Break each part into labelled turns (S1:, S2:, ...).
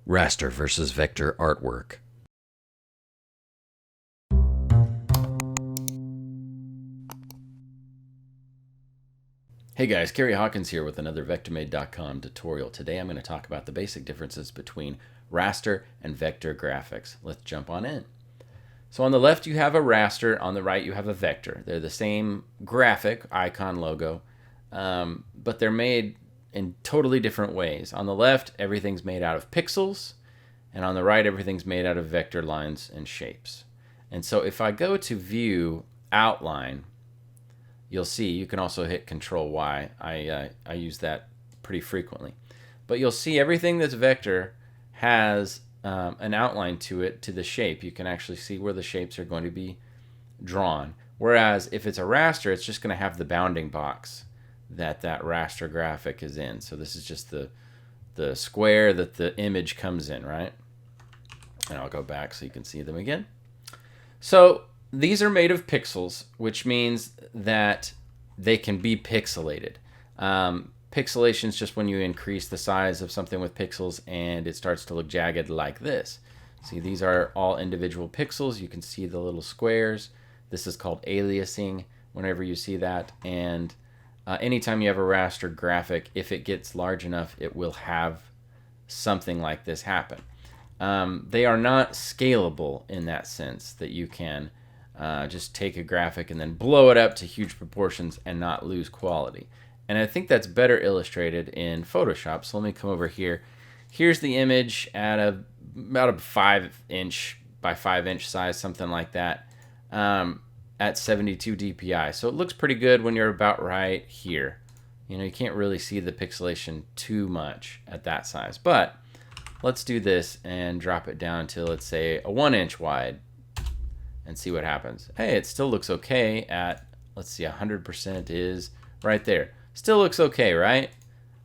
S1: Raster versus vector artwork. Hey guys, Kerry Hawkins here with another VectorMade.com tutorial. Today I'm going to talk about the basic differences between raster and vector graphics. Let's jump on in. So on the left you have a raster, on the right you have a vector. They're the same graphic, icon, logo, but they're made in totally different ways. On the left everything's made out of pixels, and on the right everything's made out of vector lines and shapes. And so if I go to view outline, you'll see you can also hit Control Y. I use that pretty frequently. But you'll see everything that's vector has an outline to it, to the shape. You can actually see where the shapes are going to be drawn. Whereas if it's a raster, it's just going to have the bounding box that raster graphic is in. So this is just the square that the image comes in, right? And I'll go back so you can see them again. So these are made of pixels, which means that they can be pixelated. Pixelation is just when you increase the size of something with pixels and it starts to look jagged like this. See, these are all individual pixels. You can see the little squares. This is called aliasing whenever you see that. And anytime you have a raster graphic, if it gets large enough, it will have something like this happen. They are not scalable in that sense that you can just take a graphic and then blow it up to huge proportions and not lose quality. And I think that's better illustrated in Photoshop. So let me come over here. Here's the image at about a 5" by 5" size, something like that, at 72 dpi. So it looks pretty good when you're about right here. You know, you can't really see the pixelation too much at that size. But let's do this and drop it down to, let's say, a 1" wide and see what happens. Hey, it still looks okay at, let's see, 100% is right there. Still looks okay, right?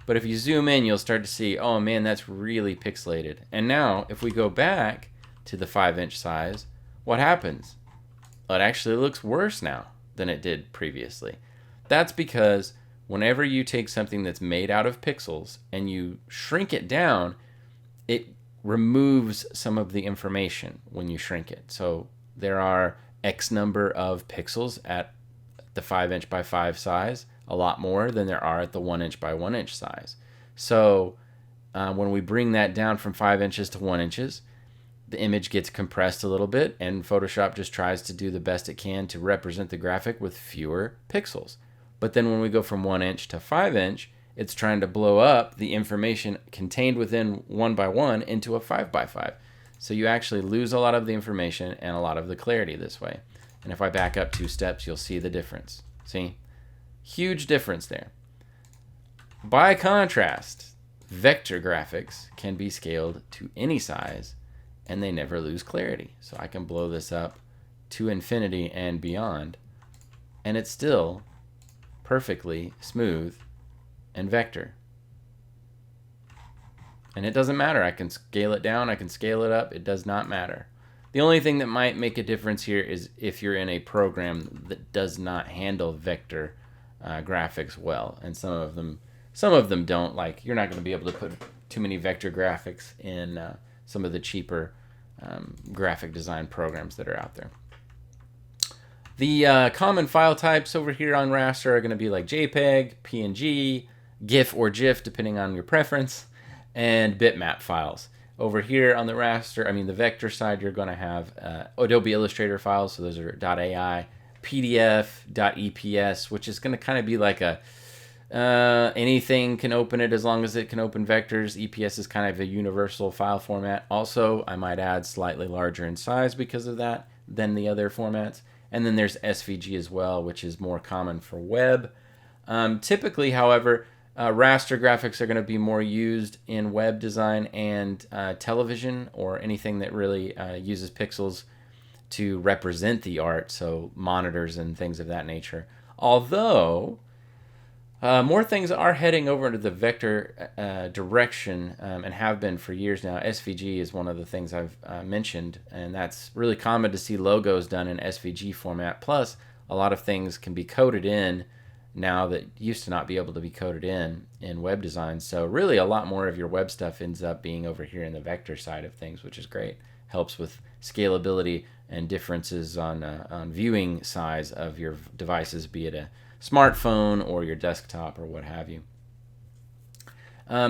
S1: But if you zoom in, you'll start to see, oh man, that's really pixelated. And now, if we go back to the 5" size, what happens? Well, it actually looks worse now than it did previously. That's because whenever you take something that's made out of pixels and you shrink it down, it removes some of the information when you shrink it. So there are X number of pixels at the 5" by 5 size, a lot more than there are at the 1" by 1" size. So when we bring that down from 5" to 1", the image gets compressed a little bit, and Photoshop just tries to do the best it can to represent the graphic with fewer pixels. But then when we go from 1" to 5", it's trying to blow up the information contained within 1 by 1 into a 5 by 5. So you actually lose a lot of the information and a lot of the clarity this way. And if I back up 2 steps, you'll see the difference. See? Huge difference there. By contrast, vector graphics can be scaled to any size and they never lose clarity. So I can blow this up to infinity and beyond, and it's still perfectly smooth and vector. And it doesn't matter. I can scale it down, I can scale it up. It does not matter. The only thing that might make a difference here is if you're in a program that does not handle vector graphics well, and some of them don't. Like, you're not going to be able to put too many vector graphics in some of the cheaper graphic design programs that are out there. The common file types over here on raster are going to be like JPEG, PNG, GIF or GIF depending on your preference, and bitmap files. Over here on the the vector side, you're going to have Adobe Illustrator files, so those are .ai, PDF, .eps, which is going to kind of be like a anything can open it as long as it can open vectors. EPS is kind of a universal file format. Also, I might add slightly larger in size because of that than the other formats. And then there's SVG as well, which is more common for web. Typically, however, raster graphics are going to be more used in web design and television, or anything that really uses pixels to represent the art, so monitors and things of that nature. Although more things are heading over into the vector direction, and have been for years now. SVG is one of the things I've mentioned, and that's really common to see logos done in SVG format. Plus, a lot of things can be coded in now that used to not be able to be coded in web design. So really a lot more of your web stuff ends up being over here in the vector side of things, which is great. Helps with scalability and differences on viewing size of your devices, be it a smartphone or your desktop or what have you.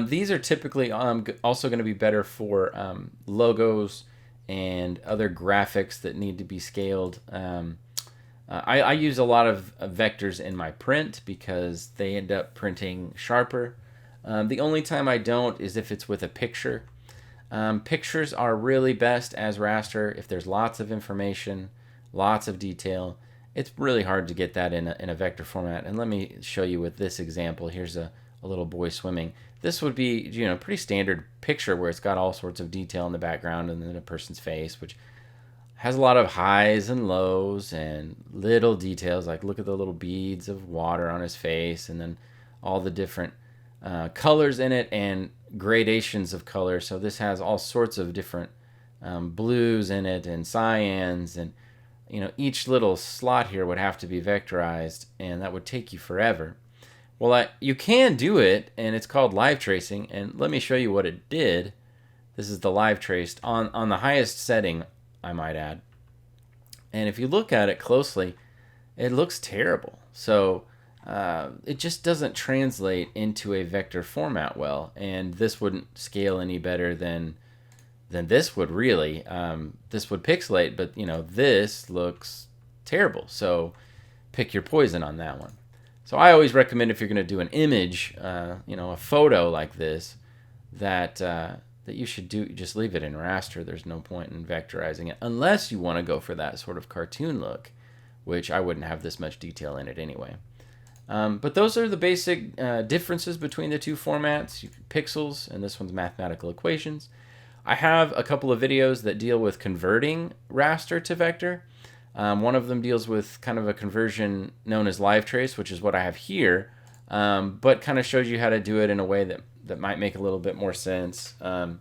S1: These are typically also going to be better for logos and other graphics that need to be scaled. I use a lot of vectors in my print because they end up printing sharper. The only time I don't is if it's with a picture. Pictures are really best as raster if there's lots of information, lots of detail. It's really hard to get that in a vector format. And let me show you with this example. Here's a little boy swimming. This would be, pretty standard picture where it's got all sorts of detail in the background and then a person's face, which has a lot of highs and lows and little details, like look at the little beads of water on his face and then all the different colors in it and gradations of color. So this has all sorts of different blues in it and cyans, and each little slot here would have to be vectorized, and that would take you forever. Well, you can do it, and it's called live tracing, and let me show you what it did. This is the live traced on the highest setting, I might add. And if you look at it closely, it looks terrible. So it just doesn't translate into a vector format well, and this wouldn't scale any better than this would really. This would pixelate, but this looks terrible. So pick your poison on that one. So I always recommend if you're going to do an image, a photo like this, that you should just leave it in raster. There's no point in vectorizing it unless you want to go for that sort of cartoon look, which I wouldn't have this much detail in it anyway. But those are the basic differences between the two formats, pixels, and this one's mathematical equations. I have a couple of videos that deal with converting raster to vector. One of them deals with kind of a conversion known as live trace, which is what I have here, but kind of shows you how to do it in a way that might make a little bit more sense. And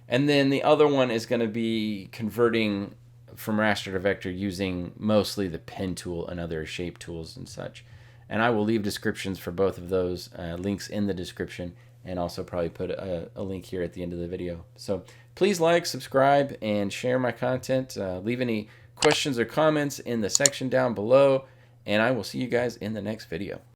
S1: then the other one is going to be converting from raster to vector using mostly the pen tool and other shape tools and such. And I will leave descriptions for both of those links in the description, and also probably put a link here at the end of the video. So please like, subscribe, and share my content. Leave any questions or comments in the section down below, and I will see you guys in the next video.